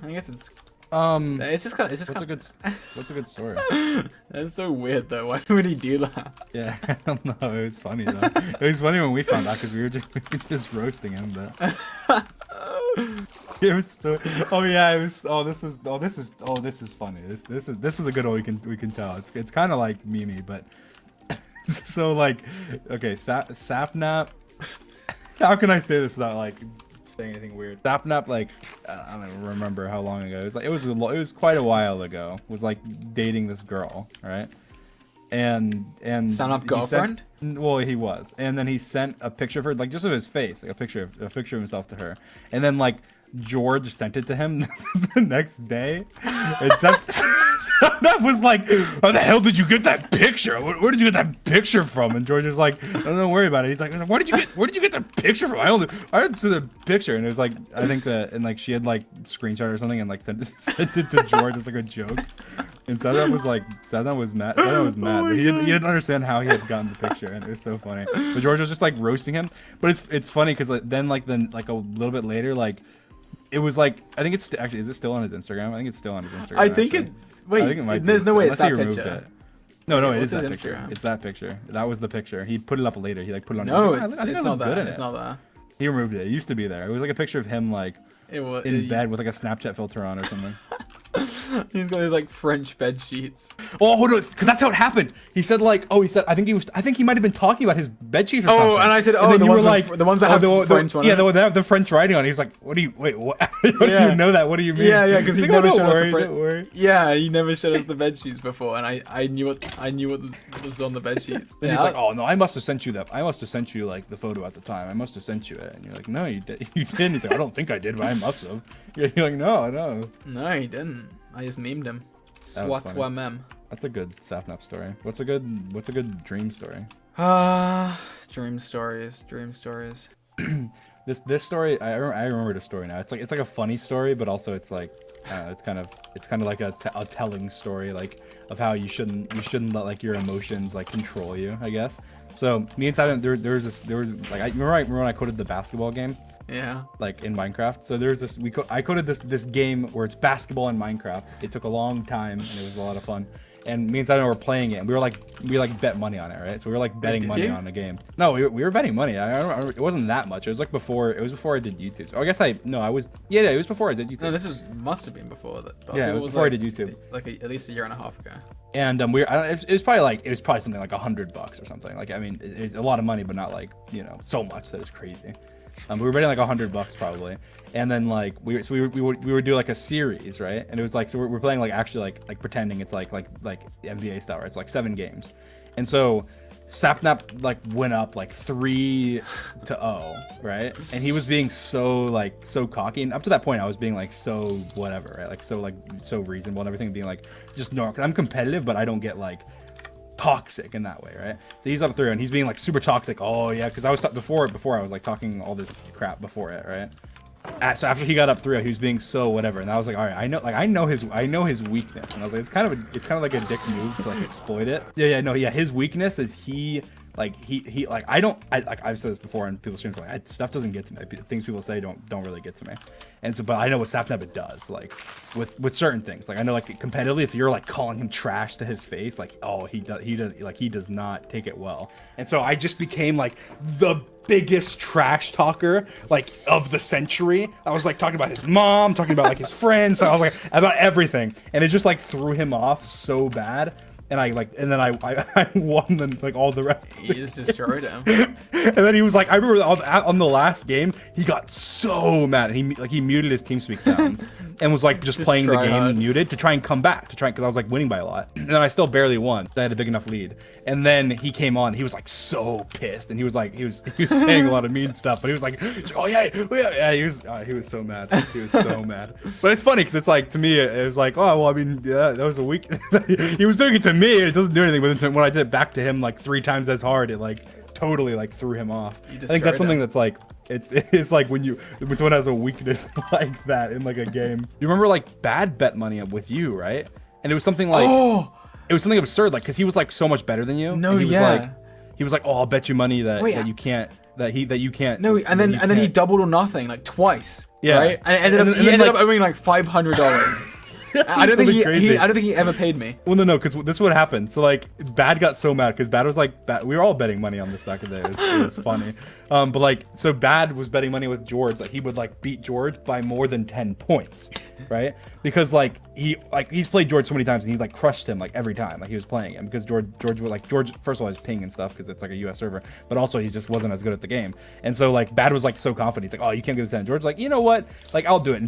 I guess it's just what's a good story? That's so weird though. Why would he do that? Yeah, I don't know. It was funny though. It was funny when we found out because we were just roasting him. But it was so. Oh yeah, it was. This is funny. This is a good one. We can tell. It's kind of like Mimi, but so like, okay, Sapnap. How can I say this without like saying anything weird? Sapnap, like, I don't remember how long ago. It was quite a while ago. Was like dating this girl, right? And Sapnap girlfriend? Well, he was, and then he sent a picture of her, like just of his face, like a picture of himself to her, and then like George sent it to him the next day. And that was like, how the hell did you get that picture? Where did you get that picture from? And George was like, don't worry about it. He's like, where did you get the picture from? I didn't see the picture. And it was like, I think and like she had like screenshot or something and like sent it to George as like a joke. And Sadam was mad. Sadam was mad. But he didn't understand how he had gotten the picture, and it was so funny. But George was just like roasting him. But it's funny because like, then a little bit later, like it was like, I think it's actually, is it still on his Instagram? I think it's still on his Instagram. I think actually. Wait, I think it might there's be. no way it's Unless that he removed picture. it. No, it is that his picture. Instagram? It's that picture. That was the picture. He put it up later. He like put it on. No, I think it's I not look good that. in It's it. not that. He removed it. It used to be there. It was like a picture of him like in bed with like a Snapchat filter on or something. He's got his like French bed sheets. Oh, hold on, because that's how it happened. He said like, I think he might have been talking about his bed sheets or something. Oh, and I said, and then the you ones were like, the ones that have the French one. Yeah, they have the French writing on it. He was like, what do you know that? What do you mean? Yeah, because he like, never don't showed worry, us the don't worry. Yeah, he never showed us the bed sheets before, and I knew what was on the bed sheets. Then he's like, oh no, I must have sent you that. I must have sent you like the photo at the time. I must have sent you it. And you're like, no, you didn't. He's like, I don't think I did, but I must have. You're like, no. No, he didn't. I just memed him. Soit toi-même. That's a good Sapnap story. What's a good dream story? Dream stories. This story, I remember the story now. It's like a funny story, but also it's like it's kind of like a telling story, like of how you shouldn't let like your emotions like control you, I guess. So me and Simon, there was like, I remember when I coded the basketball game. Yeah. Like in Minecraft. So there's this, I coded this game where it's basketball in Minecraft. It took a long time and it was a lot of fun. And me and Simon were playing it, and we bet money on it, right? So we were like betting money on a game. No, we were betting money. It wasn't that much. It was like before. It was before I did YouTube. So I guess it was before I did YouTube. No, must have been before that. Yeah, it was before I did YouTube. Like at least a year and a half ago. And it was probably something like $100 or something. Like, I mean, it's a lot of money, but not like, so much that it's crazy. We were betting like $100 probably, and then like we would do like a series, right? And it was like, so we're playing like actually like pretending it's like NBA style, right? It's like 7 games, and so Sapnap like went up like 3-0, right? And he was being so cocky, and up to that point I was being like so whatever, right? Like so reasonable and everything, being like just no, because I'm competitive, but I don't get like toxic in that way, right? So he's up 3 and he's being like super toxic. Oh yeah, because I was before I was like talking all this crap before it, right? So after he got up 3, he was being so whatever, and I was like, all right, I know his weakness, and I was like, it's kind of like a dick move to like exploit it. His weakness is I've said this before, and people stream like, stuff doesn't get to me. Things people say don't really get to me. And so, but I know what Sapnap it does, like with certain things. Like I know, like competitively, if you're like calling him trash to his face, like he does not take it well. And so I just became like the biggest trash talker like of the century. I was like talking about his mom, talking about like his friends, so I was like about everything, and it just like threw him off so bad. And I won them like all the rest. You just destroyed him. And then he was like, I remember on the last game, he got so mad. He muted his TeamSpeak sounds and was like just playing the game muted to try and come back because I was like winning by a lot. And then I still barely won. I had a big enough lead. And then he came on. He was like so pissed, and he was saying a lot of mean stuff. But he was like, oh yeah. He was so mad. He was so mad. But it's funny because it's like, to me it was like, oh well, I mean, yeah, that was a week. He was doing it to me. It doesn't do anything. But when I did it back to him like 3 times as hard, it like totally like threw him off. I think that's something that's like, it's like when someone has a weakness like that in like a game. You remember like bad bet money with you, right? And it was something like, it was something absurd, like because he was like so much better than you. No, and he was yeah. like, he was like, oh, I'll bet you money that, Wait, that you can't No, and then he doubled or nothing like twice. Yeah. Right? And he ended up owing like $500. I don't think crazy. I don't think he ever paid me. Well, no, because this is what happened. So like, Bad got so mad because Bad was like, we were all betting money on this back in the day. It was funny. But like, so Bad was betting money with George that he would like beat George by more than 10 points, right? Because like he's played George so many times and he like crushed him like every time like he was playing him because George first of all is ping and stuff because it's like a US server, but also he just wasn't as good at the game. And so like Bad was like so confident. He's like, oh, you can't give it 10. George's like, you know what? Like I'll do it.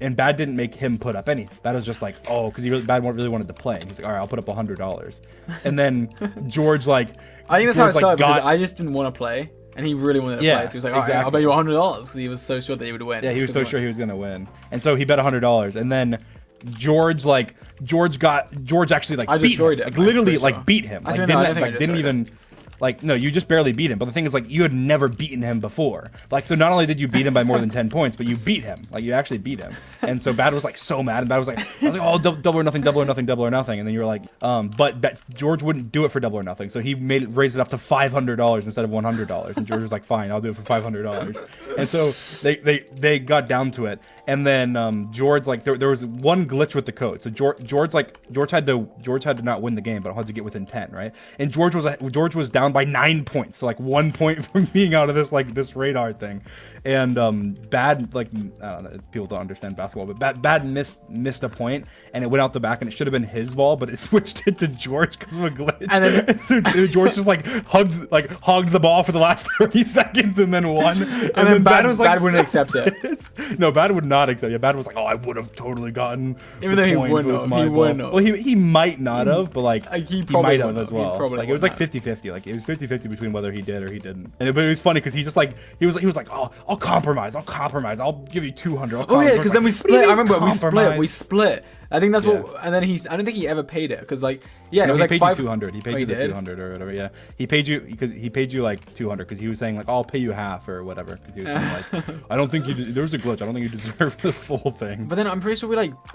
And Bad didn't make him put up anything. Bad was just like, oh, because Bad really wanted to play. He's like, all right, I'll put up $100. And then George like, I think that's how it started because I just didn't want to play. And he really wanted to play, so he was like, all right, I'll bet you $100 because he was so sure that he would win. Yeah, he was so sure he was going to win. And so he bet $100. And then George actually like I beat destroyed him. it. Like literally like beat him. Like didn't even like, no, you just barely beat him. But the thing is, like, you had never beaten him before. Like, so not only did you beat him by more than 10 points, but you beat him. Like, you actually beat him. And so Bad was like so mad. And Bad was like, oh, double or nothing, double or nothing, double or nothing. And then you were like, but George wouldn't do it for double or nothing. So he raised it up to $500 instead of $100. And George was like, fine, I'll do it for $500. And so they got down to it. And then George, like, there was one glitch with the code. So George had to not win the game, but had to get within 10, right? And George was down by 9 points, so like 1 point from being out of this radar thing. And Bad, like, I don't know, people don't understand basketball, but Bad missed a point, and it went out the back, and it should have been his ball, but it switched it to George because of a glitch. And then George just like hogged the ball for the last 30 seconds and then won. And then Bad was like, Bad wouldn't accept it. No, Bad would not accept it. Bad was like, oh, I would have totally gotten. Even though he wouldn't have. Well, he might not have, but like he might have as well. Like it was like 50-50. Like it was 50-50 between whether he did or he didn't. But it was funny because he just like he was like, oh, I'll compromise. I'll give you 200. Oh yeah, because then we split. I remember we split. I think that's what. And then I don't think he ever paid it because like it was like paid you 200. He paid you the 200 or whatever. Yeah, he paid you because he paid you like 200 because he was saying like, oh, I'll pay you half or whatever because he was saying like, I don't think there was a glitch. I don't think you deserve the full thing. But then I'm pretty sure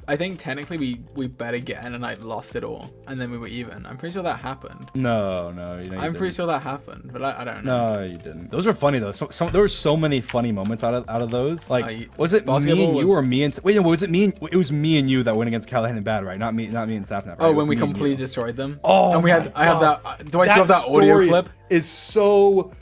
I think technically we bet again and I lost it all and then we were even. I'm pretty sure that happened. No, I'm pretty sure that happened, but I don't know. No, you didn't. Those were funny though. So there were so many funny moments out of those. Like, was it me and you or me and was it me? It was me and you that went against Callahan and Bad, right? Not me and Sapnap. Right? Oh, when we completely destroyed them. Oh, and I have that. Do I still have that audio clip? Is so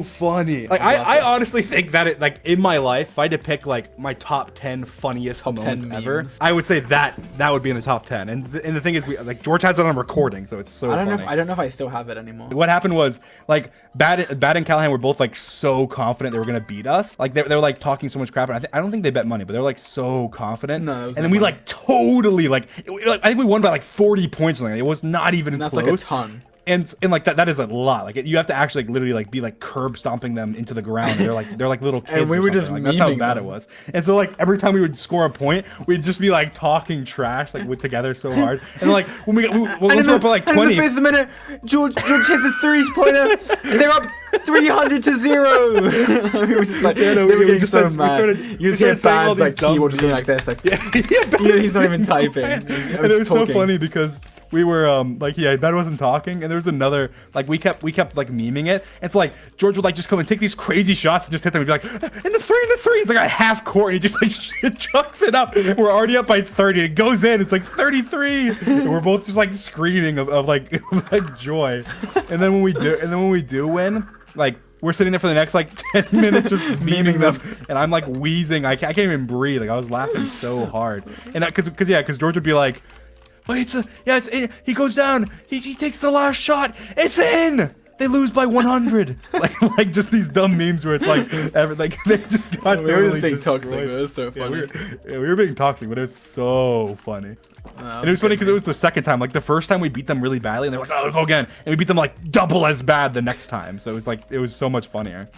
funny. Like I honestly think that it, like, in my life, if I had to pick like my top 10 funniest moments ever, I would say that would be in the top 10. And the thing is, like, George has it on recording, so it's so I funny. don't know if I still have it anymore. What happened was, like, Bad and Callahan were both like so confident they were gonna beat us. Like they were like talking so much crap, and I don't think they bet money, but they were like so confident. No, and then we like totally like I think we won by like 40 points or something. It was not even and that's close. like a ton. And like that is a lot. Like you have to actually like literally like be like curb stomping them into the ground. They're like little kids. And we were just like, that's how bad them. It was. And so like every time we would score a point, we'd just be like talking trash like with together so hard. And like when we went up by like 20. And in the 5th minute, George hits a 3-pointer. And they're up 300 to 0. We were just like, we started you just hear Bad's like keyboard just going like this, like he's not even typing. And it was so funny because we were Bad wasn't talking, and there was another, like, we kept like memeing it. It's like George would like just come and take these crazy shots and just hit them and be like, in the three. It's like a half court, and he just like chucks it up. We're already up by 30. It goes in. It's like 33. And we're both just like screaming of like joy. And then when we do win, like, we're sitting there for the next like 10 minutes just memeing them, and I'm like wheezing. I can't even breathe. Like I was laughing so hard, and because George would be like, but it's in. He goes down. He takes the last shot. It's in. They lose by 100. like just these dumb memes where it's like they just got we were just being destroyed. toxic. It was so funny. We were being toxic, but it was so funny. And it was funny because it was the second time. Like the first time we beat them really badly, and they're like, "Oh, let's go again," and we beat them like double as bad the next time. So it was so much funnier.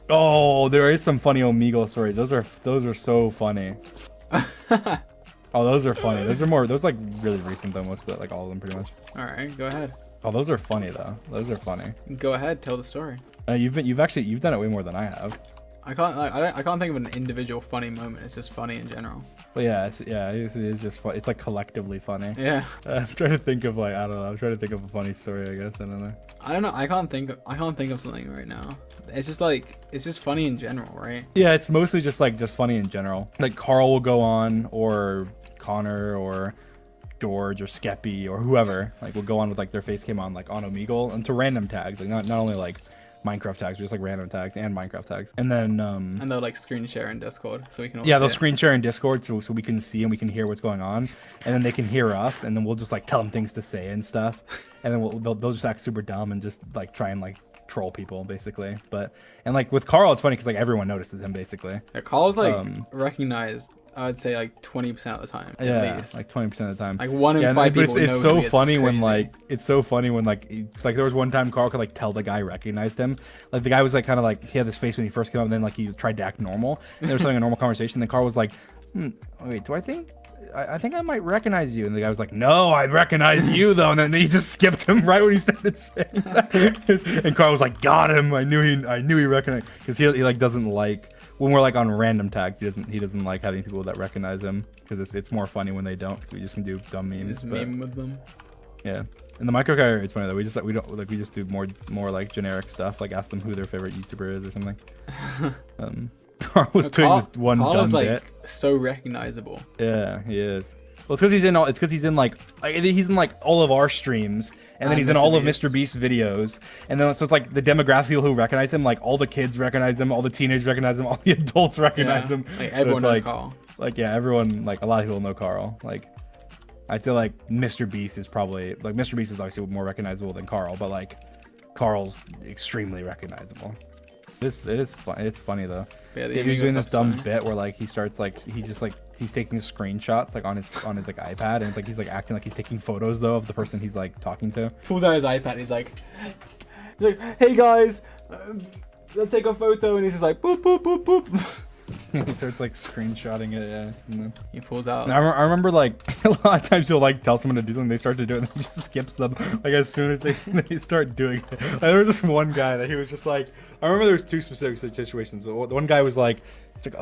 Oh, there is some funny Omegle stories. Those are so funny. Oh, those are funny. Those like really recent though. Most of that, like all of them, pretty much. All right, go ahead. Oh, those are funny though. Those are funny. Go ahead, tell the story. You've done it way more than I have. I can't think of an individual funny moment. It's just funny in general. But yeah, it's just fun. It's like collectively funny. Yeah. I'm trying to think of like, I don't know. I'm trying to think of a funny story, I guess. I don't know. I don't know. I can't think of something right now. It's just funny in general, right? Yeah, it's mostly just funny in general. Like Carl will go on, or Connor, or George, or Skeppy, or whoever. Like will go on with like their face came on like on Omegle and to random tags. Like not only like Minecraft tags, just like random tags and Minecraft tags. And then and they'll like screen share in Discord so we can all yeah, see they'll it. screen share in Discord so we can see and we can hear what's going on, and then they can hear us, and then we'll just like tell them things to say and stuff, and then they'll just act super dumb and just like try and like troll people basically. But and like with Carl, it's funny because like everyone notices him basically. Yeah, Carl's like recognized. I would say like 20% of the time. Yeah, at least. like 20% of the time. Like 1 in 5 people. It's so funny when like there was one time Carl could like tell the guy recognized him. Like the guy was like kind of like he had this face when he first came up, and then like he tried to act normal. And they were having a normal conversation. Then Carl was like, wait, do I think? I think I might recognize you. And the guy was like, no, I recognize you though. And then he just skipped him right when he started saying that. And Carl was like, got him. I knew he recognized, because he like doesn't like when we're like on random tags. He doesn't like having people that recognize him, because it's more funny when they don't, because we just can do dumb memes. Just meme with them. Yeah. And the micro guy, it's funny though. We just do more like generic stuff, like ask them who their favorite YouTuber is or something. Carl was doing this one Carl dumb is like bit. so recognizable. Yeah, he is. Well, it's because he's in like all of our streams, and then he's in all of Mr. Beast's videos, and then so it's like the demographic who recognize him, like all the kids recognize him, all the teenagers recognize him, all the adults recognize him. Like everyone knows Carl. Like yeah, everyone, like a lot of people know Carl. Like I'd say like Mr. Beast is probably like Mr. Beast is obviously more recognizable than Carl, but like Carl's extremely recognizable. It is fun. It's funny though. Yeah, he's doing this dumb bit where like he starts like he's taking screenshots like on his like iPad, and like he's like acting like he's taking photos though of the person he's like talking to. Pulls out his iPad. And he's like, hey guys, let's take a photo, and he's just like boop boop boop boop. He starts like screenshotting it, yeah. And then he pulls out. I remember like a lot of times you'll like tell someone to do something, they start to do it, and then he just skips them like as soon as they start doing it. Like, there was this one guy that he was just like, I remember there was two specific situations, but the one guy was like,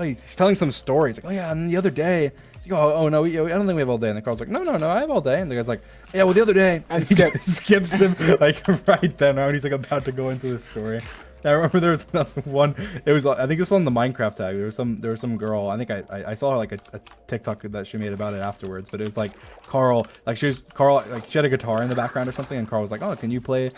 he's telling some story. He's like, oh yeah, and the other day, you go, oh no, I don't think we have all day. And the Carl's like, no, I have all day. And the guy's like, yeah, well the other day, and skips them like right then. And he's like about to go into this story. I remember there was another one. It was, I think it was on the Minecraft tag. There was some girl. I think I saw her like a TikTok that she made about it afterwards. But it was like Carl, like she had a guitar in the background or something, and Carl was like, oh, can you play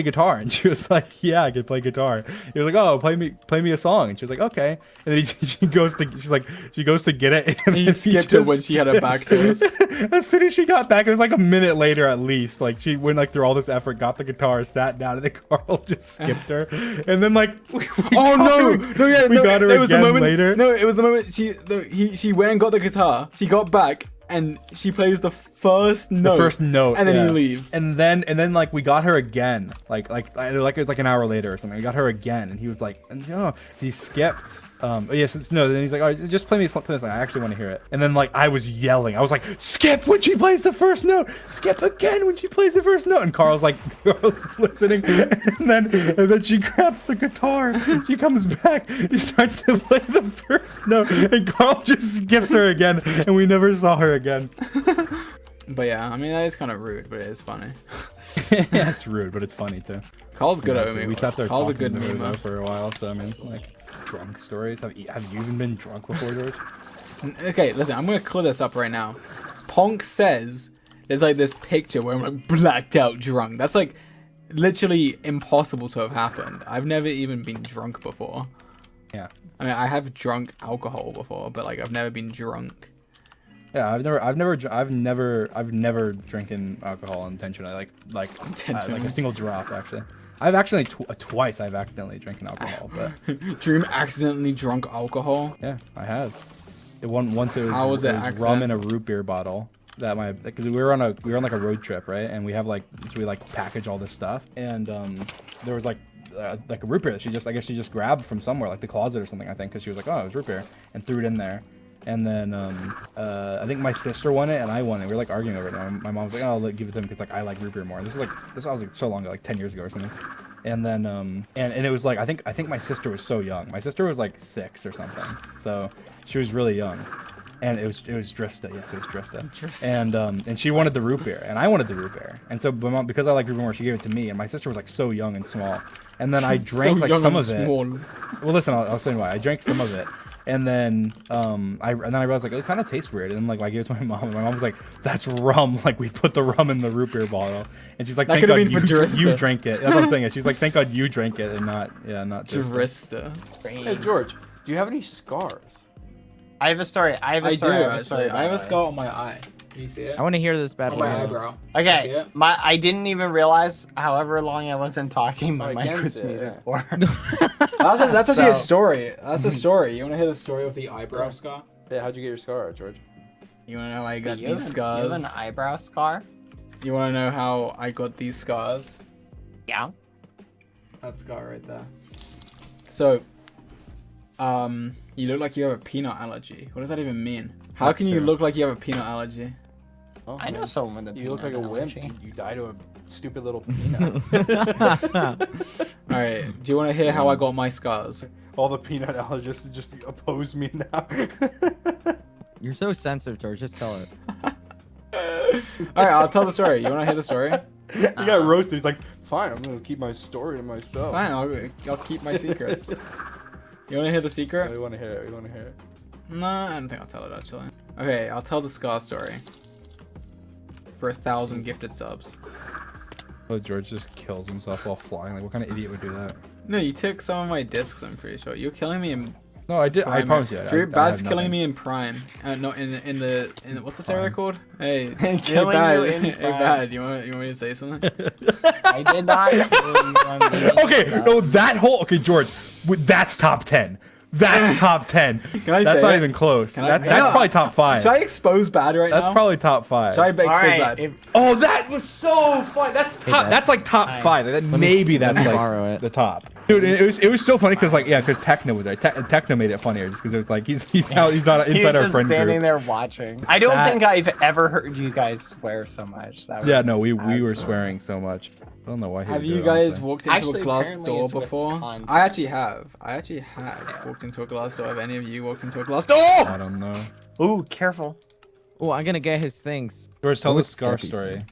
guitar? And she was like, yeah, I can play guitar. He was like, oh, play me a song. And she was like, okay. And then she goes to get it. And he skipped it when she had her back to us. As soon as she got back, it was like a minute later at least. Like she went like through all this effort, got the guitar, sat down, and then Carl just skipped her. And then like, we got her again later. No, it was the moment she went and got the guitar. She got back. And she plays the first note. And then he leaves. And then like we got her again. Like it was like an hour later or something. We got her again, and he was like, no, he skipped. Yes, no. Then he's like, all right, just play this. I actually want to hear it. And then like I was yelling. I was like, skip when she plays the first note. Skip again when she plays the first note. And Carl's listening. And then she grabs the guitar. She comes back. She starts to play the first note, and Carl just skips her again, and we never saw her again. But yeah, I mean that is kind of rude, but it is funny. Yeah, it's rude, but it's funny too. Carl's good at me. We sat there Carl's talking a good meme for a while, so I mean, like drunk stories. Have you even been drunk before, George? Okay, listen, I'm gonna clear this up right now. Ponk says there's like this picture where I'm like blacked out drunk. That's like literally impossible to have happened. I've never even been drunk before. Yeah. I mean, I have drunk alcohol before, but like I've never been drunk. Yeah, I've never drinking alcohol intentionally, like a single drop actually. I've actually twice I've accidentally drinking alcohol, but Dream accidentally drunk alcohol. Yeah, I have. Once it was, how was it rum in a root beer bottle. Because we were on like a road trip, right? And we have like package all this stuff, and there was like a root beer that I guess she just grabbed from somewhere, like the closet or something, I think, because she was like, oh, it was root beer, and threw it in there. And then I think my sister won it and I won it. We were like arguing over it. And my mom was like, oh, I'll give it to him because like I like root beer more. This was like so long ago, like 10 years ago or something. And then and it was like I think my sister was so young. My sister was like 6 or something, so she was really young. And it was Drista, yes, it was Drista. And she wanted the root beer, and I wanted the root beer. And so because I like root beer more, she gave it to me. And my sister was like so young and small. And then I drank like some of it. Well, listen, I'll explain why. I drank some of it, and then I realized like it kind of tastes weird. And then like I gave it to my mom, and my mom was like, "That's rum. Like we put the rum in the root beer bottle." And she's like, "Thank God you drank it." That's what I'm saying. She's like, "Thank God you drank it and not Drista." Hey George, do you have any scars? I have a story. I have a story. I have a scar on my eye. Can you see it? I want to hear this bad On boy. my eyebrow. Okay, I didn't even realize however long I wasn't talking. My mic was muted for. That's actually a story. That's a story. You want to hear the story of the eyebrow scar? Yeah, how'd you get your scar, George? You want to know how I got You these scars? have an eyebrow scar? You want to know how I got these scars? Yeah. That scar right there. So, you look like you have a peanut allergy. What does that even mean? How can you look like you have a peanut allergy? Oh, I know someone with a You look like a allergy. wimp. You die to a stupid little peanut. Alright, do you want to hear how I got my scars? All the peanut allergists just oppose me now. You're so sensitive, George. Just tell it. Alright, I'll tell the story. You want to hear the story? He got roasted. He's like, fine, I'm going to keep my story to myself. Fine, I'll keep my secrets. You want to hear the secret? We want to hear it. We want to hear it. No, I don't think I'll tell it actually. Okay, I'll tell the scar story. For 1,000 gifted subs. Oh, George just kills himself while flying. Like, what kind of idiot would do that? No, you took some of my discs, I'm pretty sure. You're killing me in No, I did. Prime. I promise you. Drew, Bad's killing me in Prime. No, in the what's this area called? Hey, Killing Bad. you in Hey, Prime. Bad. You want me to say something? I did not. Okay, no, that whole. Okay, George, that's top 10. That's top 10. Can I That's say not it? even close. Can I- That's probably top 5. Should I expose Bad right now? That's probably top 5. Should I expose Alright, Bad? Oh, that was so fun. That's top, Dad. that's like top 5. That maybe that's let me like borrow it. the top. Dude, it was so funny because like because Techno was there. Techno made it funnier just because it was like he's not He inside was our just friend standing group. there watching. I don't think I've ever heard you guys swear so much. That Yeah, was no, we were absolute- swearing so much. I don't know why. Have you guys walked into Actually, a glass apparently door it's with before? context. I actually have walked into a glass door. Have any of you walked into a glass door? I don't know. Ooh, careful. Oh, I'm gonna get his things. George, tell What the would scar Steffi story. say?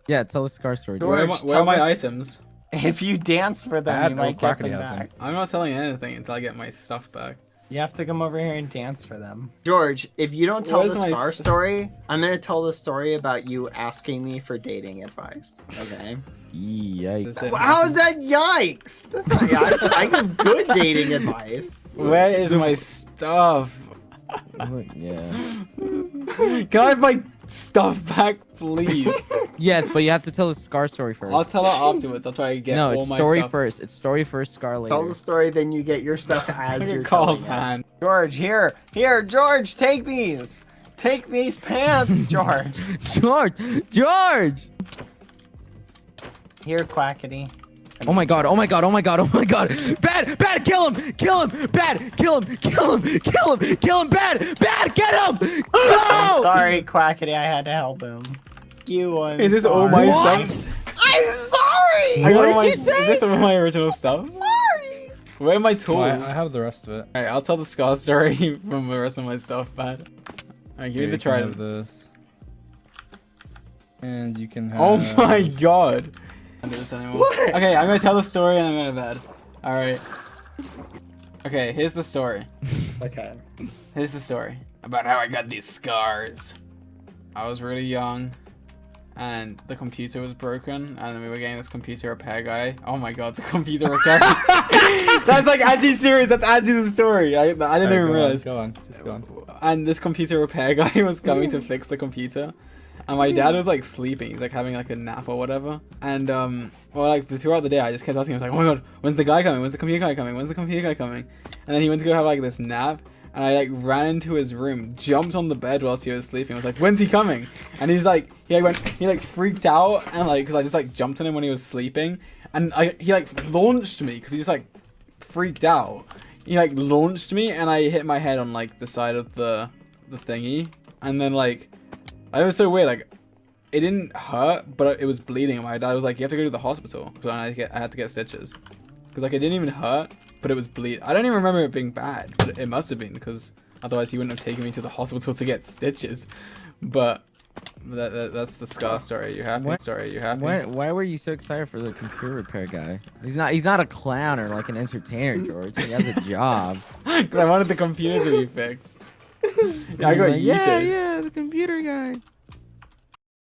Yeah, tell the scar story. George, Where are tell my me- items? If you dance for them, Bad you might get them Quackity has back. them. I'm not telling you anything until I get my stuff back. You have to come over here and dance for them. George, if you don't tell Where's the my scar s- story, I'm gonna tell the story about you asking me for dating advice. Okay. Yikes. How is that yikes? That's not yikes. I give good dating advice. Where is my stuff? Yeah. Can I have my stuff back, please? Yes, but you have to tell the scar story first. I'll tell her afterwards. I'll try to get no, all it's my story stuff. first. It's story first, scar later. Tell the story, then you get your stuff as Look you're at Carl's telling it. hand. George, here, George, take these. Take these pants, George. George! Here, Quackity. Oh my god, oh my god, oh my god, oh my god! Bad, kill him! Kill him! Bad, kill him! Kill him! Kill him! Kill him! Bad, get him! I'm No! sorry, Quackity, I had to help him. Is this all my What? stuff? I'm sorry! What All did my- you say? Is this all my original stuff? Sorry! Where are my Oh, tools? I have the rest of it. Alright, I'll tell the scar story from the rest of my stuff, Bad. Alright, give me the You can have trident. this. And you can have. Oh my god. I can't do this anymore. Okay, I'm gonna tell the story and I'm going to bed. Alright. Okay, here's the story. Okay. Here's the story about how I got these scars. I was really young and the computer was broken and we were getting this computer repair guy. Oh my god, the computer repair That's like actually serious, that's actually the story. I didn't Alright, even go on, realize. Go on, just go on. And this computer repair guy was coming to fix the computer. And my dad was like sleeping. He's like having like a nap or whatever. And well, like throughout the day, I just kept asking him, like, oh my god, when's the guy coming? When's the computer guy coming? When's the computer guy coming? And then he went to go have like this nap. And I like ran into his room, jumped on the bed whilst he was sleeping. I was like, when's he coming? And he's like, he like freaked out and like, cause I just like jumped on him when he was sleeping. And he like launched me cause he just like freaked out. He like launched me and I hit my head on like the side of the thingy. And then like, it was so weird. Like, it didn't hurt, but it was bleeding. My dad was like, you have to go to the hospital. So I had to get stitches. Because like it didn't even hurt, but it was bleed. I don't even remember it being bad, but it must have been because otherwise he wouldn't have taken me to the hospital to get stitches. But that's the scar story. You happy? What? Story. You happy? Why were you so excited for the computer repair guy? He's not a clown or like an entertainer, George. He has a job. Because I wanted the computer to be fixed. Yeah, I got Like, yeeted. yeah, the computer guy.